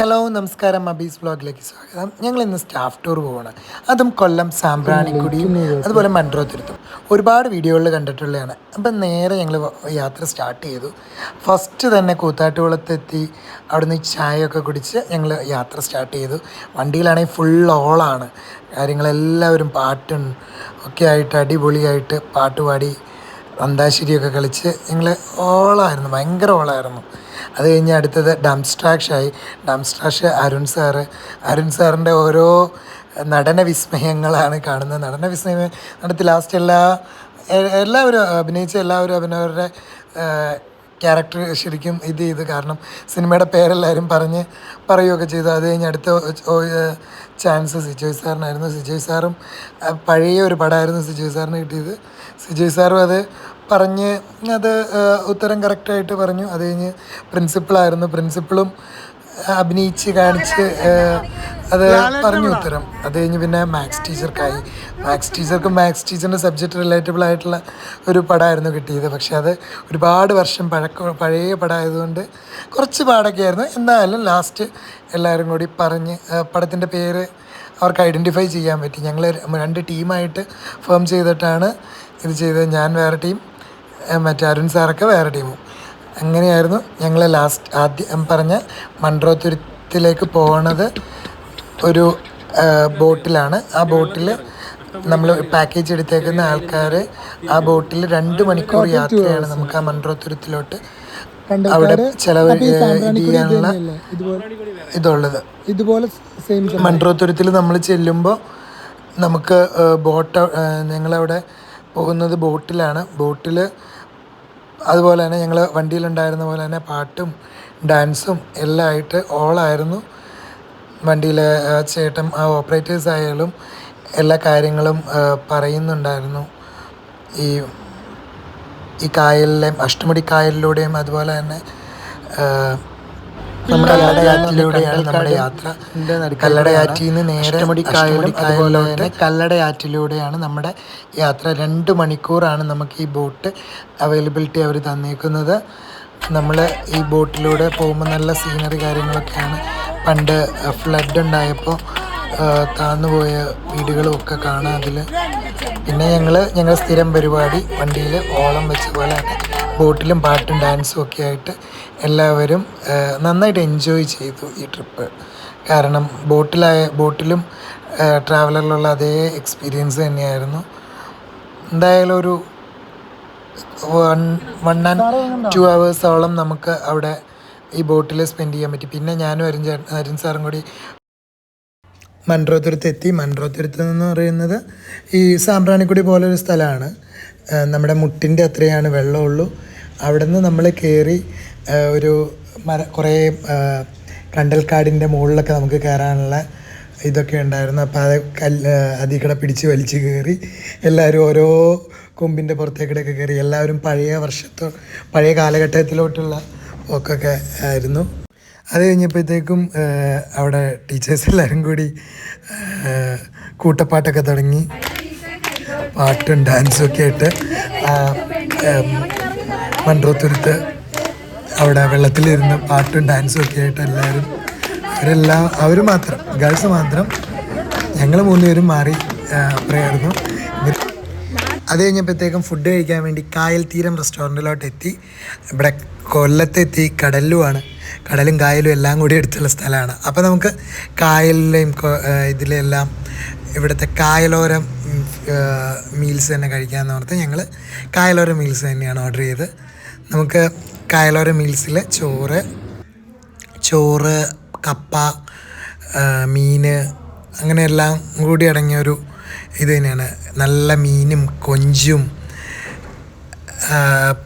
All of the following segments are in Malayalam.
ഹലോ നമസ്കാരം, അബീസ് വ്ളോഗിലേക്ക് സ്വാഗതം. ഞങ്ങൾ ഇന്ന് സ്റ്റാഫ് ടൂർ പോവാണ്. അതും കൊല്ലം സാമ്പ്രാണിക്കുടിയും അതുപോലെ മൺട്രോത്തുരുത്തും. ഒരുപാട് വീഡിയോകളിൽ കണ്ടിട്ടുള്ളതാണ്. അപ്പം നേരെ ഞങ്ങൾ യാത്ര സ്റ്റാർട്ട് ചെയ്തു. ഫസ്റ്റ് തന്നെ കൂത്താട്ടുകുളത്തെത്തി. അവിടുന്ന് ചായയൊക്കെ കുടിച്ച് ഞങ്ങൾ യാത്ര സ്റ്റാർട്ട് ചെയ്തു. വണ്ടിയിലാണെങ്കിൽ ഫുൾ ഓളാണ്. കാര്യങ്ങളെല്ലാവരും പാട്ടും ഒക്കെ ആയിട്ട് അടിപൊളിയായിട്ട് പാട്ടുപാടി അന്താശ്ശേരിയൊക്കെ കളിച്ച് ഞങ്ങൾ ഓളായിരുന്നു, ഭയങ്കര ഓളായിരുന്നു. അത് കഴിഞ്ഞ് അടുത്തത് ഡംസ്ട്രാഷായി. ഡംസ്ട്രാഷ് അരുൺ സാറിൻ്റെ ഓരോ നടന വിസ്മയങ്ങളാണ് കാണുന്നത്. നടന വിസ്മയം നടത്തി ലാസ്റ്റ് എല്ലാവരും അഭിനയിച്ച എല്ലാവരും അവരവരുടെ ക്യാരക്ടർ ശരിക്കും ഇത് ചെയ്ത്, കാരണം സിനിമയുടെ പേരെല്ലാവരും പറയുകയൊക്കെ ചെയ്തു. അത് കഴിഞ്ഞ് അടുത്ത ചാൻസ് സിജോയ് സാറിനായിരുന്നു. സിജോയ് സാറും പഴയ ഒരു പടമായിരുന്നു സിജോയ് സാറിന് കിട്ടിയത്. സിജോയ് സാറും അത് ഉത്തരം കറക്റ്റായിട്ട് പറഞ്ഞു. അത് കഴിഞ്ഞ് പ്രിൻസിപ്പളും അഭിനയിച്ച് കാണിച്ച് അത് പറഞ്ഞു ഉത്തരം. അത് കഴിഞ്ഞ് പിന്നെ മാത്സ് ടീച്ചർക്കായി. മാത്സ് ടീച്ചറിൻ്റെ സബ്ജക്റ്റ് റിലേറ്റബിൾ ആയിട്ടുള്ള ഒരു പടമായിരുന്നു കിട്ടിയത്. പക്ഷേ അത് ഒരുപാട് വർഷം പഴയ പടമായതുകൊണ്ട് കുറച്ച് പാടൊക്കെ ആയിരുന്നു. എന്നാലും ലാസ്റ്റ് എല്ലാവരും കൂടി പറഞ്ഞ് പടത്തിൻ്റെ പേര് അവർക്ക് ഐഡൻറ്റിഫൈ ചെയ്യാൻ പറ്റി. ഞങ്ങൾ 2 ടീമായിട്ട് ഫോം ചെയ്തിട്ടാണ് ഇത് ചെയ്തത്. ഞാൻ വേറെ ടീം, മറ്റേ അരുൺ സാറൊക്കെ വേറെ ടീമും. അങ്ങനെയായിരുന്നു ഞങ്ങൾ ആദ്യം പറഞ്ഞ മൺട്രോത്തുരുത്തിലേക്ക് പോകണത്. ഒരു ബോട്ടിലാണ്. ആ ബോട്ടിൽ നമ്മൾ പാക്കേജ് എടുത്തേക്കുന്ന ആൾക്കാർ ആ ബോട്ടിൽ 2 മണിക്കൂർ യാത്രയാണ് നമുക്ക് ആ മൺട്രോത്തുരുത്തിലോട്ട്. അവിടെ ചിലവ് ചെയ്യാനുള്ള ഇതുള്ളത്. ഇതുപോലെ മൺട്രോത്തുരുത്തിൽ നമ്മൾ ചെല്ലുമ്പോൾ നമുക്ക് ഞങ്ങളവിടെ പോകുന്നത് ബോട്ടിൽ അതുപോലെ തന്നെ ഞങ്ങൾ വണ്ടിയിലുണ്ടായിരുന്ന പോലെ തന്നെ പാട്ടും ഡാൻസും എല്ലാം ആയിട്ട് ഓളായിരുന്നു. വണ്ടിയിലെ ചേട്ടൻ ഓപ്പറേറ്റേഴ്സ് ആയാലും എല്ലാ കാര്യങ്ങളും പറയുന്നുണ്ടായിരുന്നു. ഈ കായലിലെയും അഷ്ടമുടി കായലിലൂടെയും അതുപോലെ തന്നെ നമ്മുടെ കല്ലടയാറ്റിലൂടെയാണ് നമ്മുടെ യാത്ര. കല്ലടയാറ്റിൽ നിന്ന് നേരെ അതുപോലെ കല്ലടയാറ്റിലൂടെയാണ് നമ്മുടെ യാത്ര. 2 മണിക്കൂറാണ് നമുക്ക് ഈ ബോട്ട് അവൈലബിലിറ്റി അവർ തന്നേക്കുന്നത്. നമ്മൾ ഈ ബോട്ടിലൂടെ പോകുമ്പോൾ നല്ല സീനറി കാര്യങ്ങളൊക്കെയാണ്. പണ്ട് ഫ്ലഡ് ഉണ്ടായപ്പോൾ താന്നുപോയ വീടുകളും ഒക്കെ കാണാം അതിൽ. പിന്നെ ഞങ്ങൾ സ്ഥിരം പരിപാടി വണ്ടിയിൽ ഓളം വെച്ച പോലെ തന്നെ ബോട്ടിലും പാട്ടും ഡാൻസും ഒക്കെ ആയിട്ട് എല്ലാവരും നന്നായിട്ട് എൻജോയ് ചെയ്തു ഈ ട്രിപ്പ്. കാരണം ബോട്ടിലും ട്രാവലറിലുള്ള അതേ എക്സ്പീരിയൻസ് തന്നെയായിരുന്നു. എന്തായാലും ഒരു 1 and 2 hours നമുക്ക് അവിടെ ഈ ബോട്ടിൽ സ്പെൻഡ് ചെയ്യാൻ പറ്റി. പിന്നെ ഞാനും അരുൺ സാറും കൂടി മൺട്രോത്തുരുത്ത് എത്തി. മൺട്രോത്തുരുത്ത് എന്ന് പറയുന്നത് ഈ സാമ്പ്രാണിക്കുടി പോലൊരു സ്ഥലമാണ്. നമ്മുടെ മുട്ടിൻ്റെ അത്രയാണ് വെള്ളമുള്ളൂ. അവിടെ നിന്ന് നമ്മൾ കയറി ഒരു കുറേ കണ്ടൽക്കാടിൻ്റെ മുകളിലൊക്കെ നമുക്ക് കയറാനുള്ള ഇതൊക്കെ ഉണ്ടായിരുന്നു. അപ്പോൾ അതിൽ കൂടെ പിടിച്ച് വലിച്ച് കയറി എല്ലാവരും ഓരോ കൊമ്പിൻ്റെ പുറത്തേക്കിടയൊക്കെ കയറി എല്ലാവരും പഴയ കാലഘട്ടത്തിലോട്ടുള്ള പോക്കൊക്കെ ആയിരുന്നു. അത് കഴിഞ്ഞപ്പോഴത്തേക്കും അവിടെ ടീച്ചേഴ്സ് എല്ലാവരും കൂടി കൂട്ടപ്പാട്ടൊക്കെ തുടങ്ങി. പാട്ടും ഡാൻസും ഒക്കെ ആയിട്ട് മൺട്രോത്തുരുത്ത് അവിടെ വെള്ളത്തിലിരുന്ന് പാട്ടും ഡാൻസും ഒക്കെ ആയിട്ട് അവർ മാത്രം, ഗേൾസ് മാത്രം, ഞങ്ങൾ 3 പേരും മാറി അപ്പുറമായിരുന്നു. അത് കഴിഞ്ഞപ്പോഴത്തേക്കും ഫുഡ് കഴിക്കാൻ വേണ്ടി കായൽ തീരം റെസ്റ്റോറൻറ്റിലോട്ട് എത്തി. ഇവിടെ കൊല്ലത്തെത്തി. കടലും കായലും എല്ലാം കൂടി എടുത്തുള്ള സ്ഥലമാണ്. അപ്പോൾ നമുക്ക് കായലിലെയും ഇതിലെല്ലാം ഇവിടുത്തെ കായലോരം മീൽസ് തന്നെ കഴിക്കാമെന്ന് ഓർത്ത് ഞങ്ങൾ കായലോര മീൽസ് തന്നെയാണ് ഓർഡർ ചെയ്ത്. നമുക്ക് കായലോര മീൽസിൽ ചോറ്, കപ്പ, മീൻ, അങ്ങനെ എല്ലാം കൂടി അടങ്ങിയൊരു ഇത് തന്നെയാണ്. നല്ല മീനും കൊഞ്ചും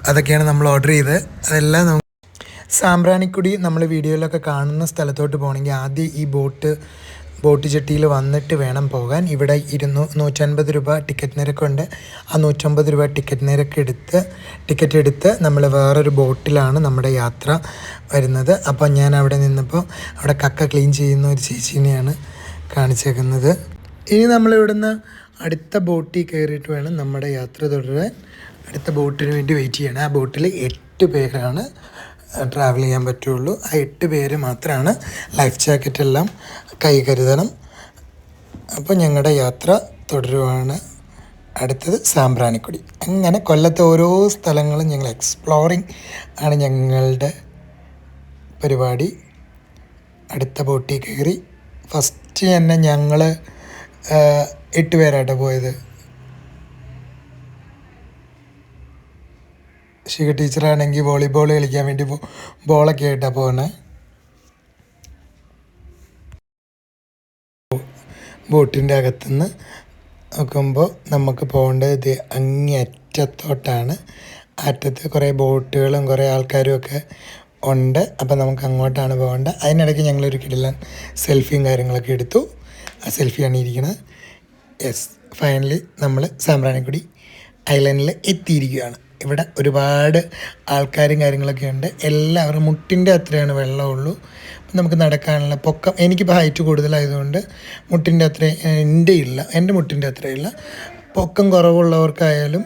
അതൊക്കെയാണ് നമ്മൾ ഓർഡർ ചെയ്തത്. അതെല്ലാം സാമ്പ്രാണിക്കുടി നമ്മൾ വീഡിയോയിലൊക്കെ കാണുന്ന സ്ഥലത്തോട്ട് പോകണമെങ്കിൽ ആദ്യം ഈ ബോട്ട് ജെട്ടിയിൽ വന്നിട്ട് വേണം പോകാൻ. ഇവിടെ 150 രൂപ ടിക്കറ്റ് നിരക്കുണ്ട്. ആ 150 രൂപ ടിക്കറ്റ് എടുത്ത് നമ്മൾ വേറൊരു ബോട്ടിലാണ് നമ്മുടെ യാത്ര വരുന്നത്. അപ്പോൾ ഞാൻ അവിടെ നിന്നപ്പോൾ അവിടെ കക്ക ക്ലീൻ ചെയ്യുന്ന ഒരു ചേച്ചീനെയാണ് കാണിച്ചേക്കുന്നത്. ഇനി നമ്മളിവിടുന്ന് അടുത്ത ബോട്ടിൽ കയറിയിട്ട് വേണം നമ്മുടെ യാത്ര തുടരാൻ. അടുത്ത ബോട്ടിന് വേണ്ടി വെയിറ്റ് ചെയ്യണം. ആ ബോട്ടിൽ 8 പേരാണ് ട്രാവൽ ചെയ്യാൻ പറ്റുള്ളൂ. ആ 8 പേര് മാത്രമാണ്. ലൈഫ് ജാക്കറ്റ് എല്ലാം കൈ കരുതണം. അപ്പോൾ ഞങ്ങളുടെ യാത്ര തുടരുവാണ്. അടുത്തത് സാമ്പ്രാണിക്കൊടി. അങ്ങനെ കൊല്ലത്തെ ഓരോ സ്ഥലങ്ങളും ഞങ്ങൾ എക്സ്പ്ലോറിങ് ആണ് ഞങ്ങളുടെ പരിപാടി. അടുത്ത ബോട്ടിൽ കയറി. ഫസ്റ്റ് തന്നെ ഞങ്ങൾ 8 പേരാട്ടോ പോയത്. ശിഖ ടീച്ചറാണെങ്കിൽ വോളിബോൾ കളിക്കാൻ വേണ്ടി ബോളൊക്കെ ആയിട്ടാണ് പോകുന്നത്. ബോട്ടിൻ്റെ അകത്തുനിന്ന് നോക്കുമ്പോൾ നമുക്ക് പോകേണ്ടത് അങ്ങേ അറ്റത്തോട്ടാണ്. അറ്റത്ത് കുറേ ബോട്ടുകളും കുറേ ആൾക്കാരും ഒക്കെ ഉണ്ട്. അപ്പോൾ നമുക്ക് അങ്ങോട്ടാണ് പോകേണ്ടത്. അതിനിടയ്ക്ക് ഞങ്ങളൊരു കിടിലൻ സെൽഫിയും കാര്യങ്ങളൊക്കെ എടുത്തു. ആ സെൽഫിയാണ് ഇരിക്കുന്നത്. യെസ്, ഫൈനലി നമ്മൾ സാമ്പ്രാണിക്കൊടി ഐലൻഡിൽ എത്തിയിരിക്കുകയാണ്. ഇവിടെ ഒരുപാട് ആൾക്കാരും കാര്യങ്ങളൊക്കെ ഉണ്ട്. എല്ലാവരും മുട്ടിൻ്റെ അത്രയാണ് വെള്ളമുള്ളൂ. നമുക്ക് നടക്കാനുള്ള പൊക്കം, എനിക്കിപ്പോൾ ഹൈറ്റ് കൂടുതലായതുകൊണ്ട് മുട്ടിൻ്റെ അത്രയും എൻ്റെ മുട്ടിൻ്റെ അത്രയില്ല. പൊക്കം കുറവുള്ളവർക്കായാലും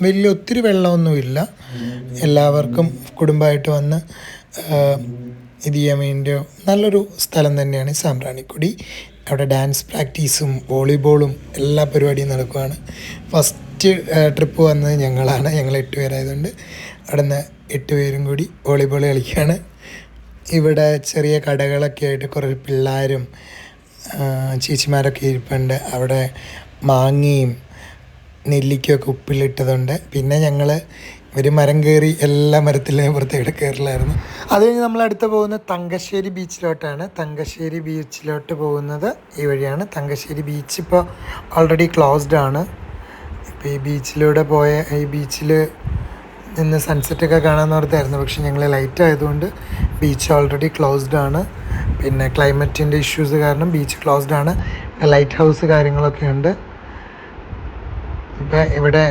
വലിയ ഒത്തിരി വെള്ളമൊന്നുമില്ല. എല്ലാവർക്കും കുടുംബമായിട്ട് വന്ന് ഇത് ചെയ്യാൻ വേണ്ടി നല്ലൊരു സ്ഥലം തന്നെയാണ് സാമ്പ്രാണിക്കൊടി. അവിടെ ഡാൻസ് പ്രാക്ടീസും വോളിബോളും എല്ലാ പരിപാടിയും നടക്കുകയാണ്. ഫസ്റ്റ് ട്രിപ്പ് വന്നത് ഞങ്ങളാണ്. ഞങ്ങൾ 8 പേരായതുകൊണ്ട് അവിടെ നിന്ന് 8 പേരും കൂടി വോളിബോൾ കളിക്കുകയാണ്. ഇവിടെ ചെറിയ കടകളൊക്കെ ആയിട്ട് കുറേ പിള്ളേരും ചേച്ചിമാരൊക്കെ ഇരിപ്പുണ്ട്. അവിടെ മാങ്ങയും നെല്ലിക്കയൊക്കെ ഉപ്പിലിട്ടതുണ്ട്. പിന്നെ ഞങ്ങൾ ഒരു മരം കയറി എല്ലാ മരത്തിലും പുറത്തേക്ക് കയറില്ലായിരുന്നു. അത് കഴിഞ്ഞ് നമ്മൾ അടുത്ത് പോകുന്നത് തങ്കശ്ശേരി ബീച്ചിലോട്ടാണ്. തങ്കശ്ശേരി ബീച്ചിലോട്ട് പോകുന്നത് ഈ വഴിയാണ്. തങ്കശ്ശേരി ബീച്ച് ഇപ്പോൾ ഓൾറെഡി ക്ലോസ്ഡ് ആണ്. ഇപ്പോൾ ഈ ബീച്ചിലൂടെ പോയ ഈ ബീച്ചിൽ നിന്ന് സൺസെറ്റൊക്കെ കാണാമെന്ന് ഓർത്തായിരുന്നു. പക്ഷേ ഞങ്ങൾ ലൈറ്റ് ആയതുകൊണ്ട് ബീച്ച് ഓൾറെഡി ക്ലോസ്ഡ് ആണ്. പിന്നെ ക്ലൈമറ്റിൻ്റെ ഇഷ്യൂസ് കാരണം ബീച്ച് ക്ലോസ്ഡ് ആണ്. ലൈറ്റ് ഹൗസ് കാര്യങ്ങളൊക്കെ ഉണ്ട്. ഇപ്പം ഇവിടെ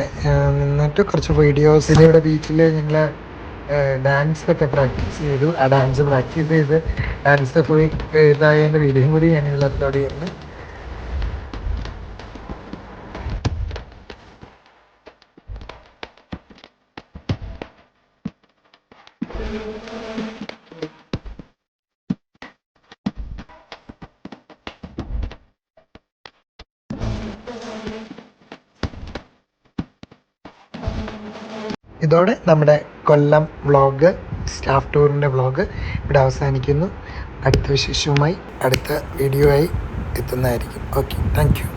നിന്നിട്ട് കുറച്ച് വീഡിയോസിൽ ഇവിടെ ബീച്ചിൽ ഞങ്ങൾ ഡാൻസൊക്കെ പ്രാക്ടീസ് ചെയ്തു. ആ ഡാൻസ് പ്രാക്ടീസ് ചെയ്ത് ഡാൻസ് പോയി ഇതായതിൻ്റെ വീഡിയോയും കൂടി ഞാൻ ഇതിൽ അപ്ലോഡ് ചെയ്യുന്നു. ഇതോടെ നമ്മുടെ കൊല്ലം വ്ളോഗ്, സ്റ്റാഫ് ടൂറിൻ്റെ വ്ളോഗ് ഇവിടെ അവസാനിക്കുന്നു. അടുത്ത വിശേഷവുമായി അടുത്ത വീഡിയോ ആയി എത്തുന്നതായിരിക്കും. Okay, thank you.